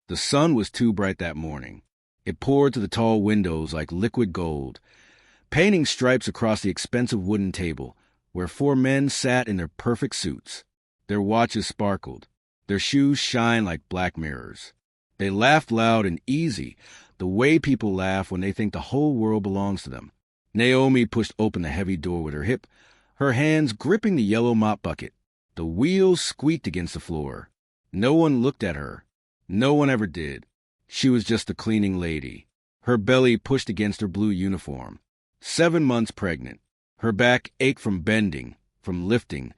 The sun was too bright that morning. It poured through the tall windows like liquid gold, painting stripes across the expensive wooden table, where four men sat in their perfect suits. Their watches sparkled. Their shoes shined like black mirrors. They laughed loud and easy, the way people laugh when they think the whole world belongs to them. Naomi pushed open the heavy door with her hip, her hands gripping the yellow mop bucket. The wheels squeaked against the floor. No one looked at her. No one ever did. She was just the cleaning lady. Her belly pushed against her blue uniform. 7 months pregnant. Her back ached from bending, from lifting,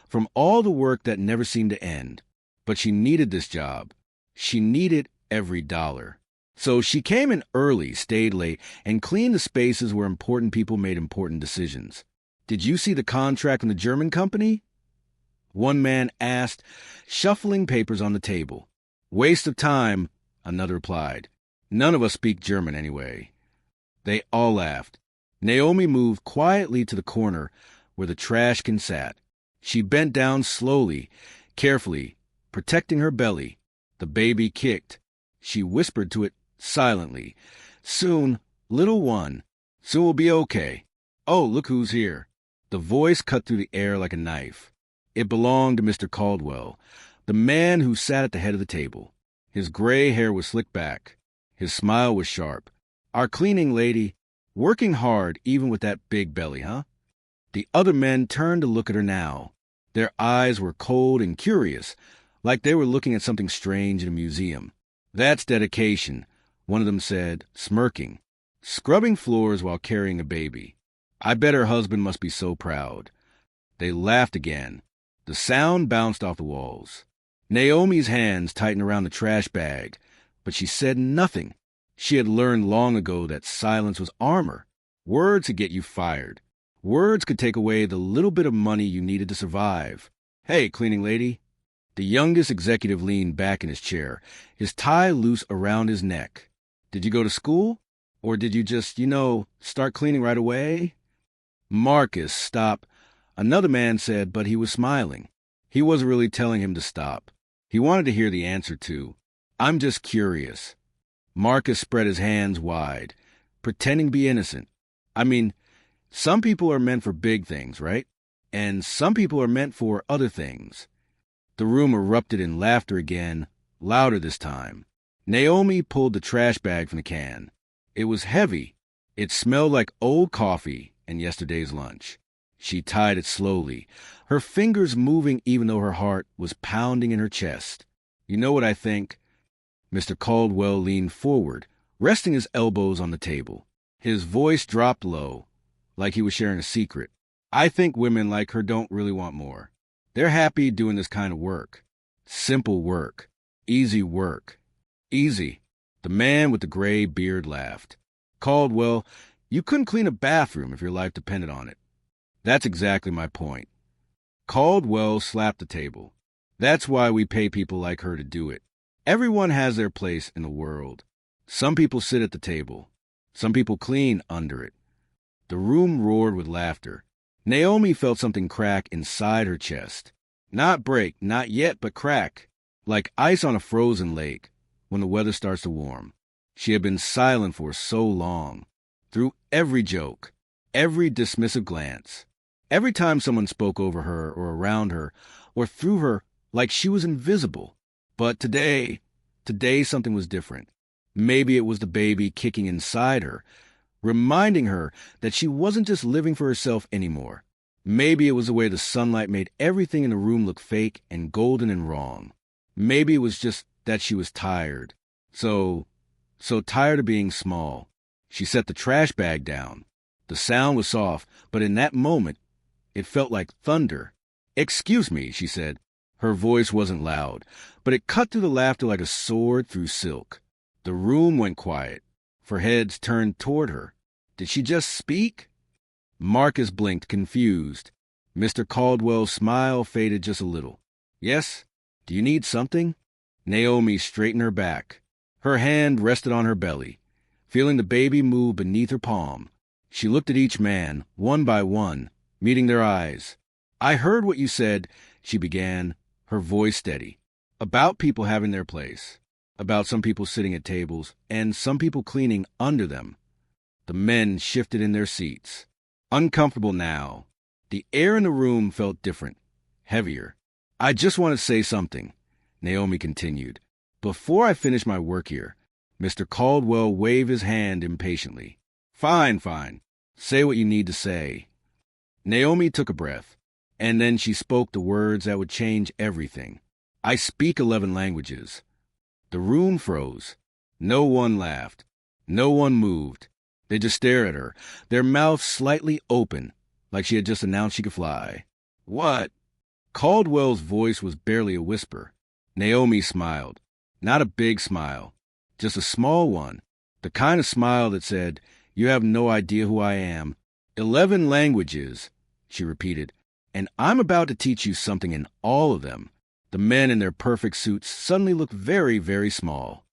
from all the work that never seemed to end. But she needed this job. She needed every dollar. So she came in early, stayed late, and cleaned the spaces where important people made important decisions. "Did you see the contract from the German company?" one man asked, shuffling papers on the table. "Waste of time," another replied. "None of us speak German anyway." They all laughed. Naomi moved quietly to the corner where the trash can sat. She bent down slowly, carefully, protecting her belly. The baby kicked. She whispered to it silently, "Soon, little one. Soon we'll be okay. Oh, look who's here." The voice cut through the air like a knife. It belonged to Mr. Caldwell, the man who sat at the head of the table. His gray hair was slicked back. His smile was sharp. "Our cleaning lady, working hard even with that big belly, huh?" The other men turned to look at her now. Their eyes were cold and curious, like they were looking at something strange in a museum. "That's dedication," one of them said, smirking. "Scrubbing floors while carrying a baby. I bet her husband must be so proud." They laughed again. The sound bounced off the walls. Naomi's hands tightened around the trash bag, but she said nothing. She had learned long ago that silence was armor. Words could get you fired. Words could take away the little bit of money you needed to survive. "Hey, cleaning lady." The youngest executive leaned back in his chair, his tie loose around his neck. "Did you go to school? Or did you just, start cleaning right away?" "Marcus, stop," another man said, but he was smiling. He wasn't really telling him to stop. He wanted to hear the answer, too. "I'm just curious." Marcus spread his hands wide, pretending to be innocent. "I mean, some people are meant for big things, right? And some people are meant for other things." The room erupted in laughter again, louder this time. Naomi pulled the trash bag from the can. It was heavy. It smelled like old coffee and yesterday's lunch. She tied it slowly, her fingers moving even though her heart was pounding in her chest. "You know what I think?" Mr. Caldwell leaned forward, resting his elbows on the table. His voice dropped low, like he was sharing a secret. "I think women like her don't really want more. They're happy doing this kind of work. Simple work. Easy work." "Easy." The man with the gray beard laughed. "Caldwell, you couldn't clean a bathroom if your life depended on it." "That's exactly my point." Caldwell slapped the table. "That's why we pay people like her to do it. Everyone has their place in the world. Some people sit at the table. Some people clean under it." The room roared with laughter. Naomi felt something crack inside her chest. Not break, not yet, but crack, like ice on a frozen lake when the weather starts to warm. She had been silent for so long. Through every joke, every dismissive glance, every time someone spoke over her or around her or through her like she was invisible. But today something was different. Maybe it was the baby kicking inside her, reminding her that she wasn't just living for herself anymore. Maybe it was the way the sunlight made everything in the room look fake and golden and wrong. Maybe it was just that she was tired. So tired of being small. She set the trash bag down. The sound was soft, but in that moment, it felt like thunder. "Excuse me," she said. Her voice wasn't loud, but it cut through the laughter like a sword through silk. The room went quiet. For heads turned toward her. Did she just speak? Marcus blinked, confused. Mr. Caldwell's smile faded just a little. "Yes? Do you need something?" Naomi straightened her back. Her hand rested on her belly, feeling the baby move beneath her palm. She looked at each man, one by one, meeting their eyes. "I heard what you said," she began, her voice steady, "about people having their place, about some people sitting at tables and some people cleaning under them. The men shifted in their seats. Uncomfortable now. The air in the room felt different, heavier. I just want to say something, Naomi continued. Before I finish my work here, Mr. Caldwell waved his hand impatiently. Fine. Say what you need to say. Naomi took a breath, and then she spoke the words that would change everything. I speak 11 languages. The room froze. No one laughed. No one moved. They just stared at her, their mouths slightly open, like she had just announced she could fly. What? Caldwell's voice was barely a whisper. Naomi smiled. Not a big smile, just a small one. The kind of smile that said, "You have no idea who I am." 11 languages, she repeated, and I'm about to teach you something in all of them. The men in their perfect suits suddenly looked very, very small.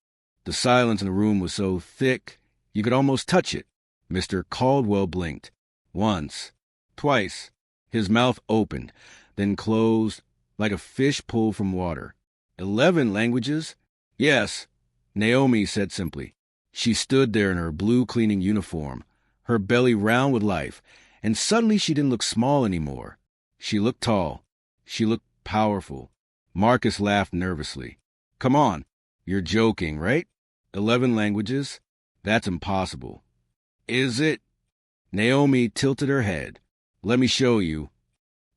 The silence in the room was so thick, you could almost touch it. Mr. Caldwell blinked. Once. Twice. His mouth opened, then closed, like a fish pulled from water. 11 languages? Yes, Naomi said simply. She stood there in her blue cleaning uniform, her belly round with life, and suddenly she didn't look small anymore. She looked tall. She looked powerful. Marcus laughed nervously. Come on, you're joking, right? 11 languages? That's impossible. Is it? Naomi tilted her head. Let me show you.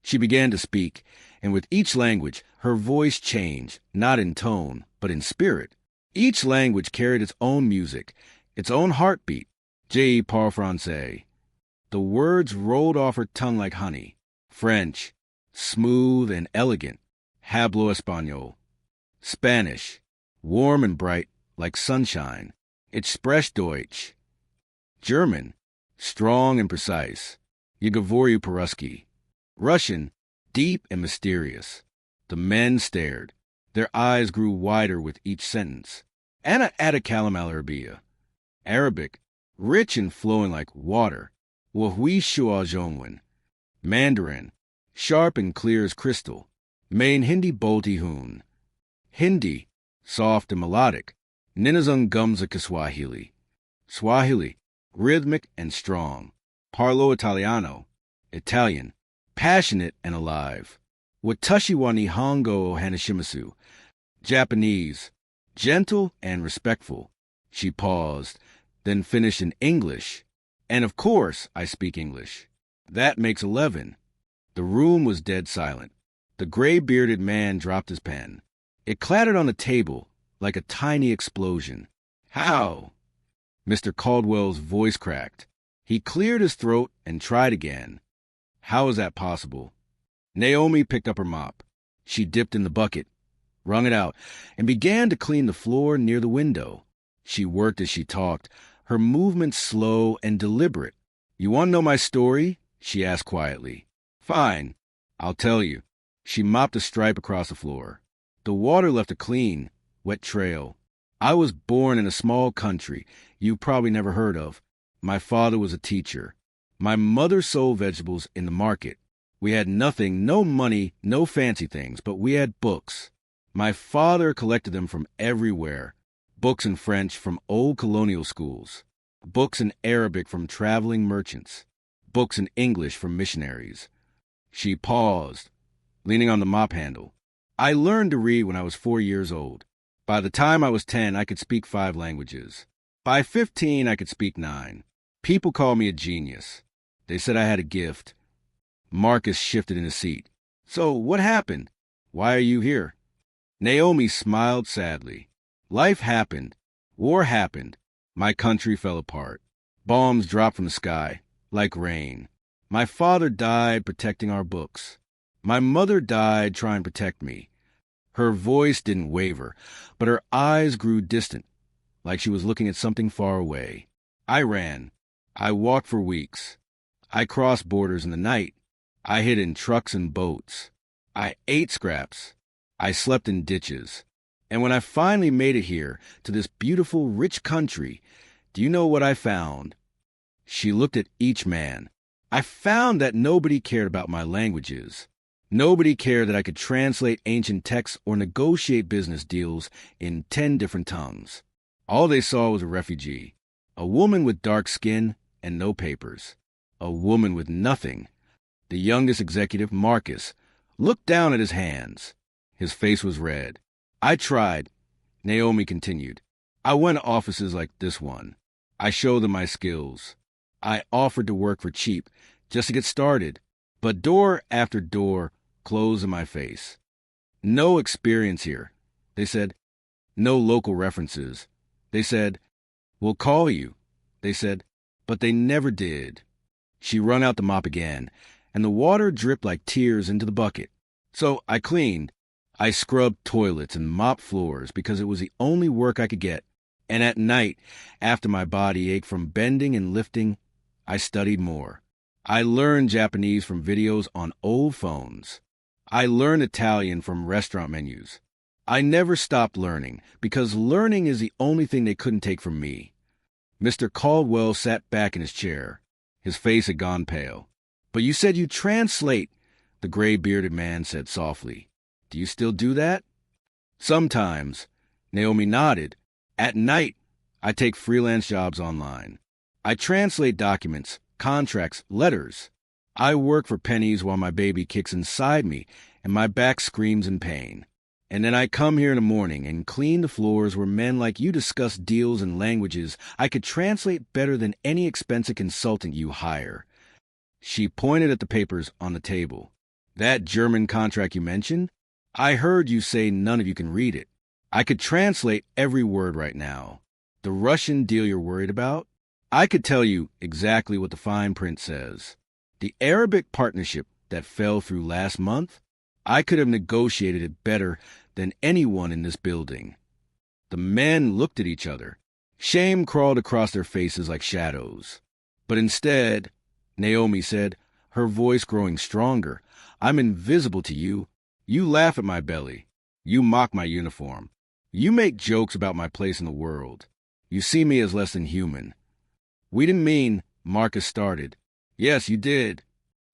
She began to speak, and with each language, her voice changed, not in tone, but in spirit. Each language carried its own music, its own heartbeat. Je parle français. The words rolled off her tongue like honey. French, smooth and elegant. Hablo español. Spanish, warm and bright, like sunshine. Ich spreche Deutsch. German, strong and precise. Я говорю по-русски. Russian, deep and mysterious. The men stared. Their eyes grew wider with each sentence. Ana atakalam al-Arabia. Arabic, rich and flowing like water. Wahui shua zhongwen. Mandarin, sharp and clear as crystal. Main Hindi bolti hoon. Hindi, soft and melodic. Ninazung gumza Kiswahili. Swahili, rhythmic and strong. Parlo Italiano, Italian, passionate and alive. Watashi wa Nihongo o Hanishimasu. Japanese, gentle and respectful. She paused, then finished in English. And of course, I speak English. That makes 11. The room was dead silent. The gray-bearded man dropped his pen. It clattered on the table like a tiny explosion. How? Mr. Caldwell's voice cracked. He cleared his throat and tried again. How is that possible? Naomi picked up her mop. She dipped in the bucket, wrung it out, and began to clean the floor near the window. She worked as she talked, her movements slow and deliberate. You want to know my story? She asked quietly. Fine, I'll tell you. She mopped a stripe across the floor. The water left a clean, wet trail. I was born in a small country you probably never heard of. My father was a teacher. My mother sold vegetables in the market. We had nothing, no money, no fancy things, but we had books. My father collected them from everywhere. Books in French from old colonial schools. Books in Arabic from traveling merchants. Books in English from missionaries. She paused, leaning on the mop handle. I learned to read when I was 4 years old. By the time I was 10, I could speak 5 languages. By 15, I could speak 9. People called me a genius. They said I had a gift. Marcus shifted in his seat. So, what happened? Why are you here? Naomi smiled sadly. Life happened. War happened. My country fell apart. Bombs dropped from the sky, like rain. My father died protecting our books. My mother died trying to protect me. Her voice didn't waver, but her eyes grew distant, like she was looking at something far away. I ran. I walked for weeks. I crossed borders in the night. I hid in trucks and boats. I ate scraps. I slept in ditches. And when I finally made it here, to this beautiful, rich country, do you know what I found? She looked at each man. I found that nobody cared about my languages. Nobody cared that I could translate ancient texts or negotiate business deals in 10 different tongues. All they saw was a refugee, a woman with dark skin and no papers, a woman with nothing. The youngest executive, Marcus, looked down at his hands. His face was red. I tried, Naomi continued. I went to offices like this one. I showed them my skills. I offered to work for cheap just to get started, but door after door closed in my face. No experience here, they said. No local references. They said, we'll call you, they said, but they never did. She wrung out the mop again, and the water dripped like tears into the bucket. So I cleaned. I scrubbed toilets and mopped floors because it was the only work I could get. And at night, after my body ached from bending and lifting, I studied more. I learned Japanese from videos on old phones. I learned Italian from restaurant menus. I never stopped learning because learning is the only thing they couldn't take from me. Mr. Caldwell sat back in his chair. His face had gone pale. But you said you translate, the gray-bearded man said softly. Do you still do that? Sometimes, Naomi nodded. At night, I take freelance jobs online. I translate documents, contracts, letters. I work for pennies while my baby kicks inside me and my back screams in pain. And then I come here in the morning and clean the floors where men like you discuss deals and languages I could translate better than any expensive consultant you hire. She pointed at the papers on the table. That German contract you mentioned? I heard you say none of you can read it. I could translate every word right now. The Russian deal you're worried about? I could tell you exactly what the fine print says. The Arabic partnership that fell through last month? I could have negotiated it better than anyone in this building. The men looked at each other. Shame crawled across their faces like shadows. But instead, Naomi said, her voice growing stronger, I'm invisible to you. You laugh at my belly. You mock my uniform. You make jokes about my place in the world. You see me as less than human. We didn't mean, Marcus started. Yes, you did.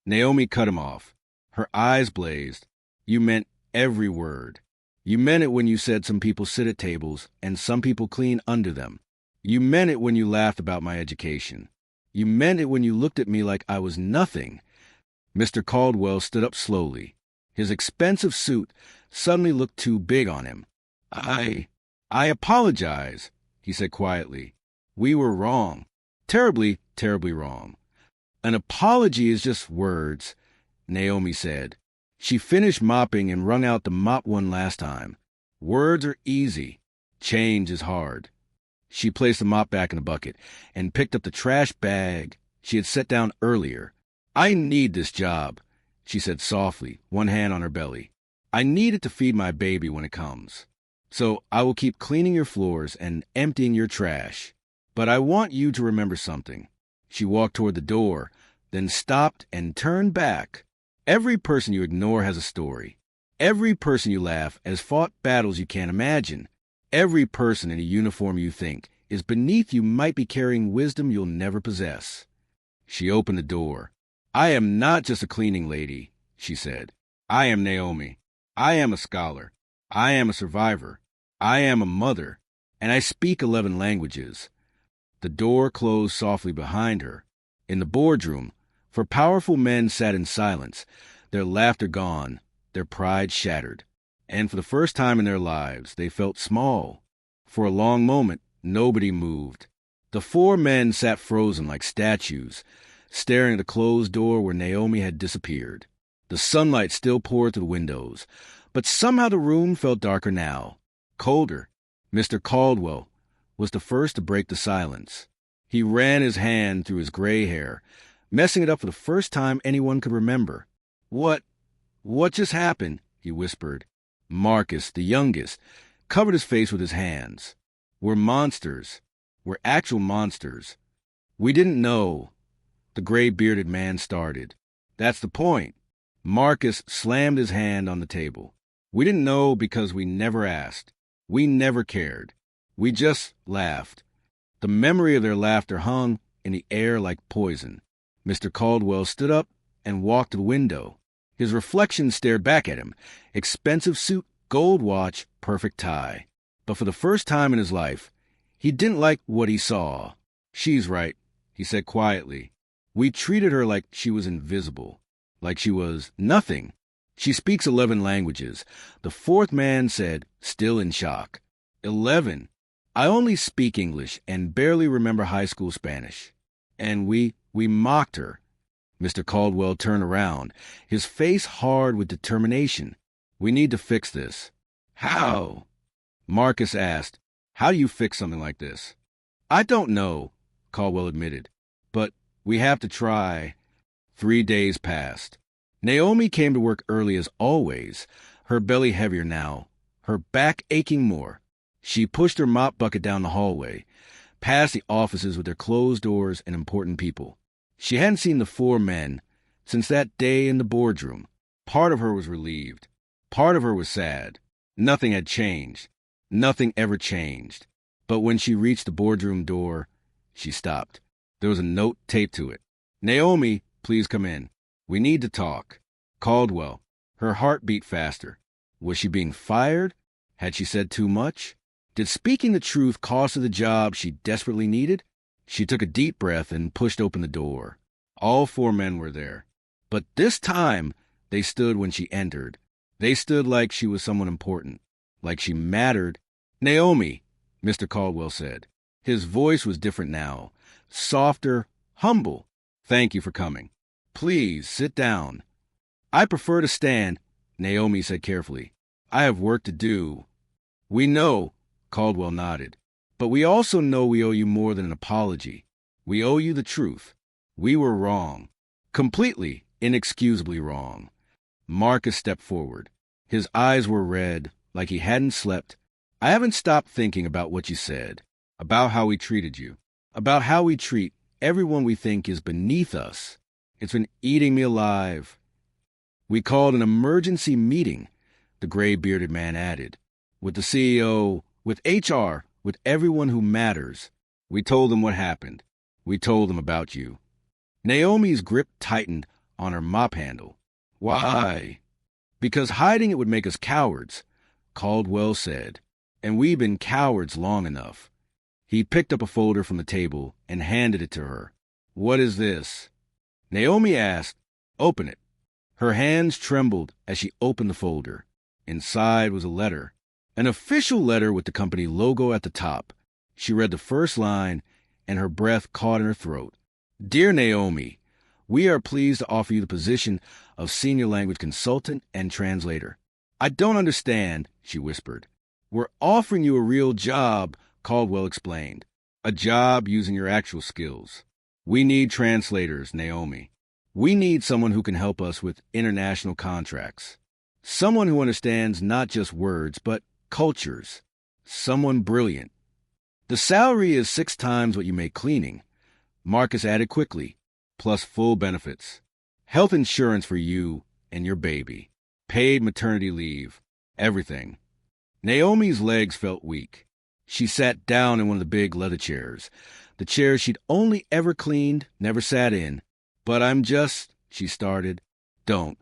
Naomi cut him off. Her eyes blazed. You meant every word. You meant it when you said some people sit at tables and some people clean under them. You meant it when you laughed about my education. You meant it when you looked at me like I was nothing. Mr. Caldwell stood up slowly. His expensive suit suddenly looked too big on him. I apologize, he said quietly. We were wrong. Terribly, terribly wrong. An apology is just words, Naomi said. She finished mopping and wrung out the mop one last time. Words are easy. Change is hard. She placed the mop back in the bucket and picked up the trash bag she had set down earlier. I need this job, she said softly, one hand on her belly. I need it to feed my baby when it comes. So I will keep cleaning your floors and emptying your trash. But I want you to remember something. She walked toward the door, then stopped and turned back. Every person you ignore has a story. Every person you laugh has fought battles you can't imagine. Every person in a uniform you think is beneath you might be carrying wisdom you'll never possess. She opened the door. I am not just a cleaning lady, she said. I am Naomi. I am a scholar. I am a survivor. I am a mother. And I speak 11 languages. The door closed softly behind her. In the boardroom, for powerful men sat in silence, their laughter gone, their pride shattered. And for the first time in their lives, they felt small. For a long moment, nobody moved. The 4 men sat frozen like statues, staring at the closed door where Naomi had disappeared. The sunlight still poured through the windows, but somehow the room felt darker now, colder. Mr. Caldwell was the first to break the silence. He ran his hand through his gray hair, messing it up for the first time anyone could remember. What just happened? He whispered. Marcus, the youngest, covered his face with his hands. We're monsters. We're actual monsters. We didn't know. The gray-bearded man started. That's the point. Marcus slammed his hand on the table. We didn't know because we never asked. We never cared. We just laughed. The memory of their laughter hung in the air like poison. Mr. Caldwell stood up and walked to the window. His reflection stared back at him. Expensive suit, gold watch, perfect tie. But for the first time in his life, he didn't like what he saw. "She's right," he said quietly. "We treated her like she was invisible, like she was nothing. She speaks 11 languages." The fourth man said, still in shock. 11. I only speak English and barely remember high school Spanish. And we mocked her. Mr. Caldwell turned around, his face hard with determination. "We need to fix this." "How?" Marcus asked. "How do you fix something like this?" "I don't know," Caldwell admitted. "But we have to try." 3 days passed. Naomi came to work early as always, her belly heavier now, her back aching more. She pushed her mop bucket down the hallway, past the offices with their closed doors and important people. She hadn't seen the 4 men since that day in the boardroom. Part of her was relieved. Part of her was sad. Nothing had changed. Nothing ever changed. But when she reached the boardroom door, she stopped. There was a note taped to it. "Naomi, please come in. We need to talk." Caldwell. Her heart beat faster. Was she being fired? Had she said too much? Did speaking the truth cost her the job she desperately needed? She took a deep breath and pushed open the door. All 4 men were there. But this time, they stood when she entered. They stood like she was someone important, like she mattered. "Naomi," Mr. Caldwell said. His voice was different now, softer, humble. "Thank you for coming. Please, sit down." "I prefer to stand," Naomi said carefully. "I have work to do." "We know," Caldwell nodded. "But we also know we owe you more than an apology. We owe you the truth. We were wrong. Completely, inexcusably wrong." Marcus stepped forward. His eyes were red, like he hadn't slept. "I haven't stopped thinking about what you said, about how we treated you, about how we treat everyone we think is beneath us. It's been eating me alive." "We called an emergency meeting," the gray-bearded man added, "with the CEO, with HR, with everyone who matters. We told them what happened. We told them about you." Naomi's grip tightened on her mop handle. "Why?" "Because hiding it would make us cowards," Caldwell said. "And we've been cowards long enough." He picked up a folder from the table and handed it to her. "What is this?" Naomi asked. "Open it." Her hands trembled as she opened the folder. Inside was a letter, an official letter with the company logo at the top. She read the first line, and her breath caught in her throat. "Dear Naomi, we are pleased to offer you the position of senior language consultant and translator." "I don't understand," she whispered. "We're offering you a real job," Caldwell explained. "A job using your actual skills. We need translators, Naomi. We need someone who can help us with international contracts. Someone who understands not just words, but cultures. Someone brilliant. The salary is 6 times what you make cleaning," Marcus added quickly, "plus full benefits. Health insurance for you and your baby. Paid maternity leave. Everything." Naomi's legs felt weak. She sat down in one of the big leather chairs, the chair she'd only ever cleaned, never sat in. "But I'm just," she started. "Don't."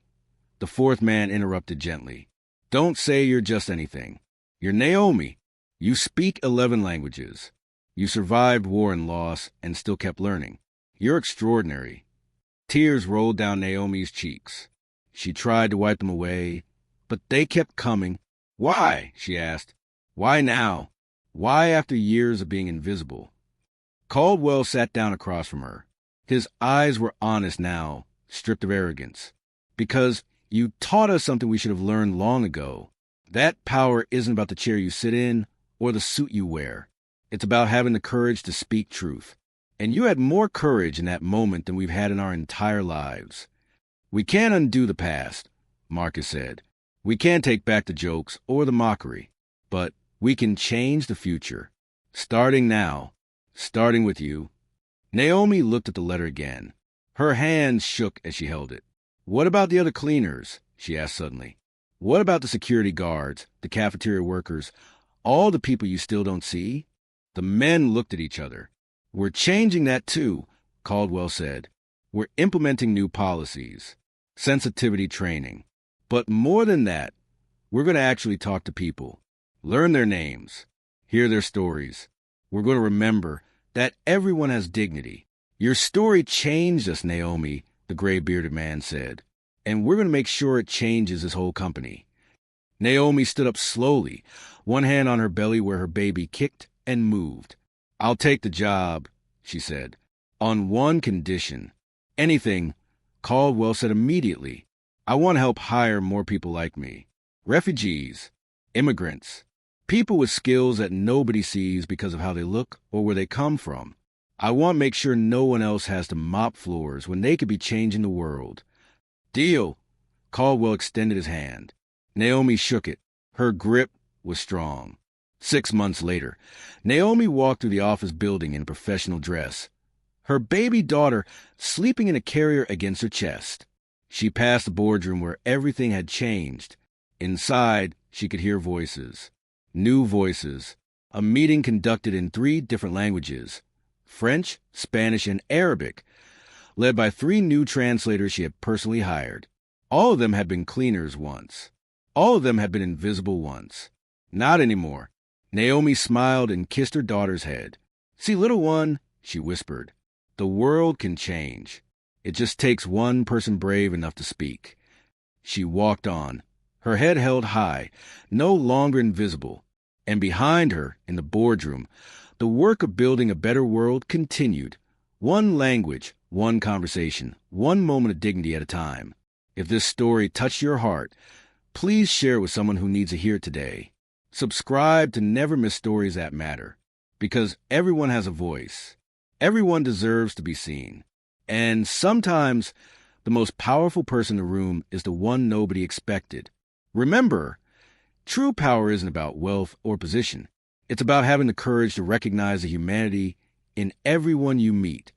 The 4th man interrupted gently. "Don't say you're just anything. You're Naomi. You speak 11 languages. You survived war and loss and still kept learning. You're extraordinary." Tears rolled down Naomi's cheeks. She tried to wipe them away, but they kept coming. "Why?" she asked. "Why now? Why after years of being invisible?" Caldwell sat down across from her. His eyes were honest now, stripped of arrogance. "Because you taught us something we should have learned long ago. That power isn't about the chair you sit in or the suit you wear. It's about having the courage to speak truth. And you had more courage in that moment than we've had in our entire lives. We can't undo the past," Marcus said. "We can't take back the jokes or the mockery. But we can change the future. Starting now. Starting with you." Naomi looked at the letter again. Her hands shook as she held it. "What about the other cleaners?" she asked suddenly. "What about the security guards, the cafeteria workers, all the people you still don't see?" The men looked at each other. "We're changing that too," Caldwell said. "We're implementing new policies." sensitivity training. But more than that, we're going to actually talk to people, learn their names, hear their stories. We're going to remember that everyone has dignity. Your story changed us, Naomi, the gray-bearded man said, and we're going to make sure it changes this whole company. Naomi stood up slowly, one hand on her belly where her baby kicked and moved. I'll take the job, she said, on one condition. Anything, Caldwell said immediately. I want to help hire more people like me. Refugees, immigrants, people with skills that nobody sees because of how they look or where they come from. I want to make sure no one else has to mop floors when they could be changing the world. Deal. Caldwell extended his hand. Naomi shook it. Her grip was strong. 6 months later, Naomi walked through the office building in a professional dress, her baby daughter sleeping in a carrier against her chest. She passed the boardroom where everything had changed. Inside, she could hear voices. New voices. A meeting conducted in 3 different languages, French, Spanish, and Arabic, led by 3 new translators she had personally hired. All of them had been cleaners once. All of them had been invisible once. Not anymore. Naomi smiled and kissed her daughter's head. See, little one, she whispered, the world can change. It just takes one person brave enough to speak. She walked on, her head held high, no longer invisible. And behind her, in the boardroom, the work of building a better world continued. One language, one conversation, one moment of dignity at a time. If this story touched your heart, please share with someone who needs to hear it today. Subscribe to never miss stories that matter, because everyone has a voice. Everyone deserves to be seen. And sometimes the most powerful person in the room is the one nobody expected. Remember, true power isn't about wealth or position. It's about having the courage to recognize the humanity in everyone you meet.